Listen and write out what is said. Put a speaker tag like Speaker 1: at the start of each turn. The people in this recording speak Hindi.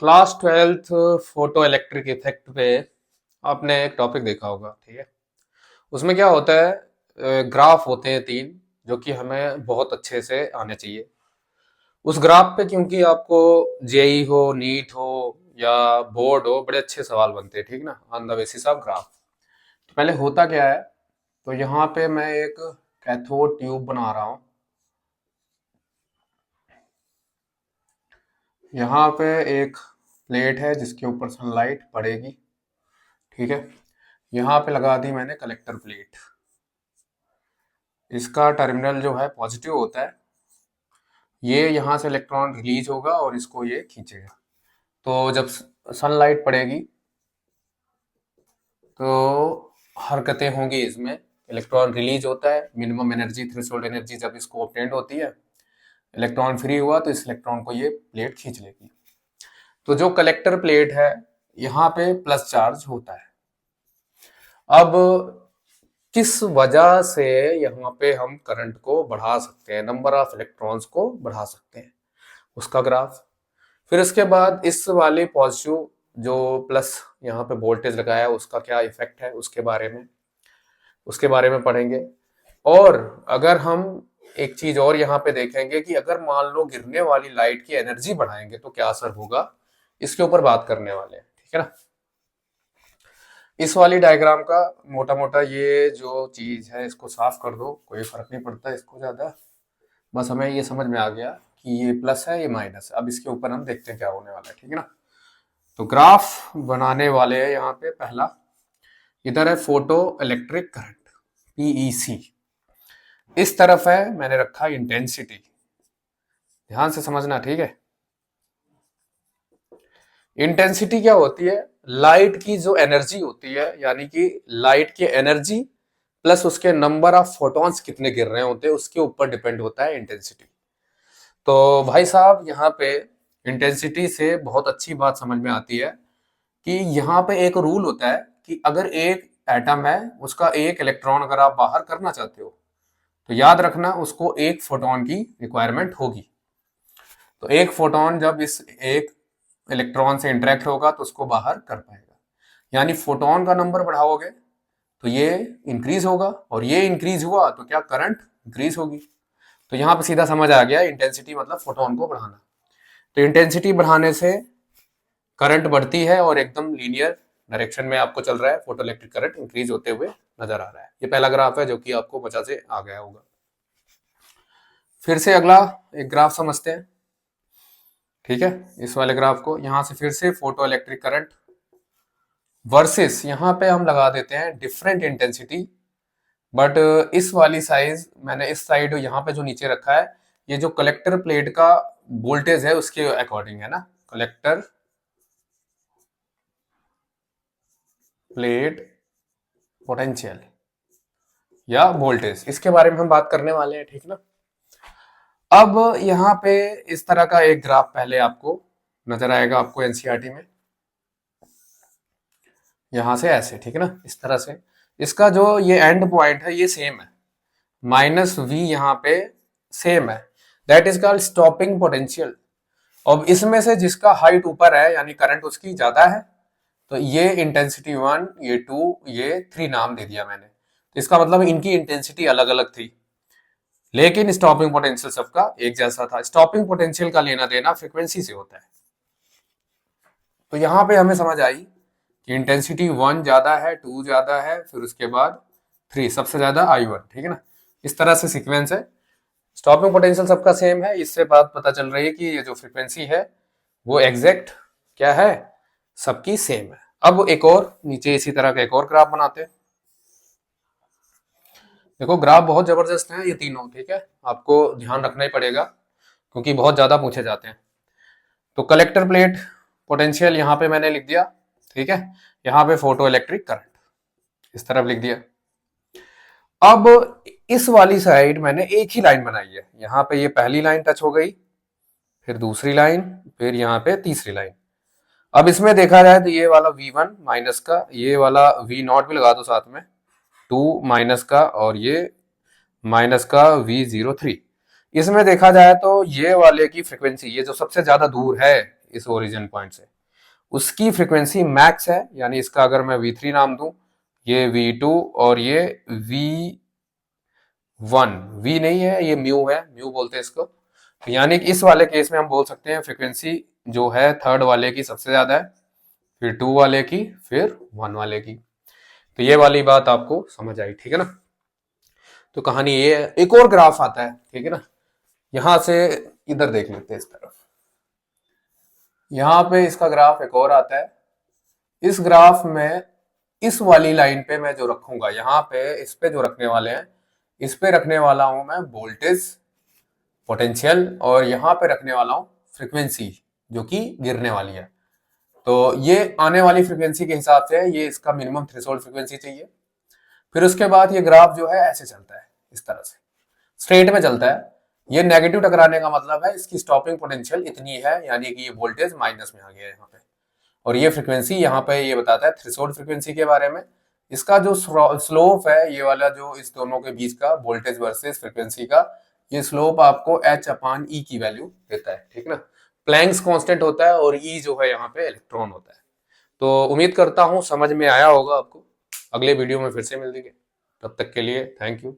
Speaker 1: Class 12th photo electric effect पे आपने एक टॉपिक देखा होगा। ठीक है, उसमें क्या होता है, ग्राफ होते हैं तीन, जो कि हमें बहुत अच्छे से आने चाहिए। उस ग्राफ पे क्योंकि आपको जेई हो, नीट हो या बोर्ड हो, बड़े अच्छे सवाल बनते हैं। ठीक ना, on the basis of graph. तो पहले होता क्या है, तो यहाँ पे मैं एक कैथोड ट्यूब बना रहा हूँ। यहाँ पे एक प्लेट है जिसके ऊपर सनलाइट पड़ेगी। ठीक है, यहाँ पे लगा दी मैंने कलेक्टर प्लेट। इसका टर्मिनल जो है पॉजिटिव होता है। ये यहाँ से इलेक्ट्रॉन रिलीज होगा और इसको ये खींचेगा। तो जब सनलाइट पड़ेगी तो हरकतें होंगी इसमें। इलेक्ट्रॉन रिलीज होता है, मिनिमम एनर्जी थ्रेशोल्ड एनर्जी जब इसको ऑब्टेन्ड होती है, इलेक्ट्रॉन फ्री हुआ तो इस इलेक्ट्रॉन को ये प्लेट खींच लेगी। तो जो कलेक्टर प्लेट है, यहाँ पे प्लस चार्ज होता है। अब किस वजह से यहाँ पे हम करंट को बढ़ा सकते हैं, नंबर ऑफ इलेक्ट्रॉन्स को बढ़ा सकते हैं, उसका ग्राफ। फिर इसके बाद इस वाले पॉजिटिव जो प्लस यहाँ पे वोल्टेज लगाया है उसका क्या इफेक्ट है, उसके बारे में पढ़ेंगे। और अगर हम एक चीज और यहाँ पे देखेंगे कि अगर मान लो गिरने वाली लाइट की एनर्जी बढ़ाएंगे तो क्या असर होगा, इसके ऊपर बात करने वाले हैं। ठीक है ना। इस वाली डायग्राम का मोटा मोटा ये जो चीज है इसको साफ कर दो, कोई फर्क नहीं पड़ता इसको ज्यादा। बस हमें ये समझ में आ गया कि ये प्लस है, ये माइनस है। अब इसके ऊपर हम देखते हैं क्या होने वाला है। ठीक है ना। तो ग्राफ बनाने वाले हैं यहाँ पे। पहला इधर है फोटो इलेक्ट्रिक करंट, पीईसी। इस तरफ है मैंने रखा इंटेंसिटी। ध्यान से समझना, ठीक है। इंटेंसिटी क्या होती है, लाइट की जो एनर्जी होती है, यानी कि लाइट की एनर्जी प्लस उसके नंबर ऑफ फोटॉन्स कितने गिर रहे होते हैं, उसके ऊपर डिपेंड होता है इंटेंसिटी। तो भाई साहब यहाँ पे इंटेंसिटी से बहुत अच्छी बात समझ में आती है कि यहाँ पे एक रूल होता है कि अगर एक एटम है, उसका एक इलेक्ट्रॉन अगर आप बाहर करना चाहते हो तो याद रखना उसको एक फोटोन की रिक्वायरमेंट होगी। तो एक फोटोन जब इस एक इलेक्ट्रॉन से इंटरेक्ट होगा तो उसको बाहर कर पाएगा। यानी फोटोन का नंबर बढ़ाओगे तो ये इंक्रीज होगा, और ये इंक्रीज हुआ तो क्या करंट इंक्रीज होगी। तो यहाँ पे सीधा समझ आ गया, इंटेंसिटी मतलब फोटोन को बढ़ाना। तो इंटेंसिटी बढ़ाने से करंट बढ़ती है और एकदम लीनियर डायरेक्शन में आपको चल रहा है, फोटो इलेक्ट्रिक करंट इंक्रीज होते हुए नजर आ रहा है। ये पहला ग्राफ है जो कि आपको मजा से आ गया होगा। फिर से अगला एक ग्राफ समझते हैं। ठीक है, इस वाले ग्राफ को यहां से फिर से फोटो इलेक्ट्रिक करंट वर्सेस यहां पे हम लगा देते हैं डिफरेंट इंटेंसिटी। बट इस वाली साइज मैंने इस साइड यहाँ पे जो नीचे रखा है, ये जो कलेक्टर प्लेट का वोल्टेज है उसके अकॉर्डिंग है ना। कलेक्टर प्लेट पोटेंशियल या वोल्टेज, इसके बारे में हम बात करने वाले हैं। ठीक ना। अब यहाँ पे इस तरह का एक ग्राफ पहले आपको नजर आएगा, आपको एनसीईआरटी में, यहां से ऐसे। ठीक है ना, इस तरह से। इसका जो ये एंड पॉइंट है ये सेम है, माइनस वी यहाँ पे सेम है। That is called stopping potential. अब इसमें से जिसका हाइट ऊपर है यानी करंट उसकी ज्यादा है, तो ये इंटेंसिटी 1, ये 2, ये 3 नाम दे दिया मैंने। तो इसका मतलब इनकी इंटेंसिटी अलग अलग थी, लेकिन स्टॉपिंग पोटेंशियल सबका एक जैसा था। स्टॉपिंग पोटेंशियल का लेना देना फ्रीक्वेंसी से होता है। तो यहाँ पे हमें समझ आई कि इंटेंसिटी 1 ज्यादा है, 2 ज्यादा है, फिर उसके बाद 3 सबसे ज्यादा I1। ठीक है ना, इस तरह से सीक्वेंस है। स्टॉपिंग पोटेंशियल सबका सेम है, इससे बात पता चल रही है कि ये जो फ्रीक्वेंसी है वो एग्जैक्ट क्या है, सबकी सेम है। अब एक और नीचे इसी तरह का एक और ग्राफ बनाते हैं। देखो ग्राफ बहुत जबरदस्त है ये तीनों। ठीक है, आपको ध्यान रखना ही पड़ेगा क्योंकि बहुत ज्यादा पूछे जाते हैं। तो कलेक्टर प्लेट पोटेंशियल यहाँ पे मैंने लिख दिया। ठीक है, यहाँ पे फोटो इलेक्ट्रिक करंट इस तरफ लिख दिया। अब इस वाली साइड मैंने एक ही लाइन बनाई है। यहाँ पे ये पहली लाइन टच हो गई, फिर दूसरी लाइन, फिर यहाँ पे तीसरी लाइन। अब इसमें देखा जाए तो ये वाला V1 माइनस का, ये वाला V0 भी लगा दो साथ में, 2 माइनस का, और ये माइनस का V03। इसमें देखा जाए तो ये वाले की फ्रीक्वेंसी, ये जो सबसे ज्यादा दूर है इस ओरिजिन पॉइंट से, उसकी फ्रीक्वेंसी मैक्स है, यानी इसका अगर मैं V3 नाम दूं, ये V2 और ये V1, V नहीं है, ये म्यू है, म्यू बोलते हैं इसको। तो यानी कि इस वाले केस में हम बोल सकते हैं फ्रीक्वेंसी जो है थर्ड वाले की सबसे ज्यादा है, फिर 2 वाले की, फिर 1 वाले की। तो ये वाली बात आपको समझ आई, ठीक है ना। तो कहानी ये है। एक और ग्राफ आता है, ठीक है ना, यहां से इधर देख लेते हैं इस तरफ, यहां पे इसका ग्राफ एक और आता है। इस ग्राफ में इस वाली लाइन पे मैं जो रखूंगा, यहाँ पे इस पे जो रखने वाले हैं, इस पे रखने वाला हूं मैं वोल्टेज, पोटेंशियल, और यहाँ पे रखने वाला हूं फ्रीक्वेंसी जो कि गिरने वाली है। तो ये आने वाली फ्रीक्वेंसी के हिसाब से ये इसका मिनिमम थ्रेशोल्ड फ्रीक्वेंसी चाहिए। फिर उसके बाद ये ग्राफ जो है ऐसे चलता है, इस तरह से स्ट्रेट में चलता है। ये नेगेटिव टकराने का मतलब है इसकी स्टॉपिंग पोटेंशियल इतनी है, यानी कि ये वोल्टेज माइनस में आ गया है यहाँ पे, और ये फ्रीक्वेंसी यहाँ पे ये बताता है थ्रेशोल्ड फ्रीक्वेंसी के बारे में। इसका जो स्लोप है ये वाला, जो इस दोनों के बीच का वोल्टेज वर्सेस फ्रीक्वेंसी का, ये स्लोप आपको h/e की वैल्यू देता है, ठीक ना। प्लैंक्स कांस्टेंट होता है और e जो है यहाँ पे इलेक्ट्रॉन होता है। तो उम्मीद करता हूँ समझ में आया होगा आपको। अगले वीडियो में फिर से मिल लेंगे, तब तक के लिए थैंक यू।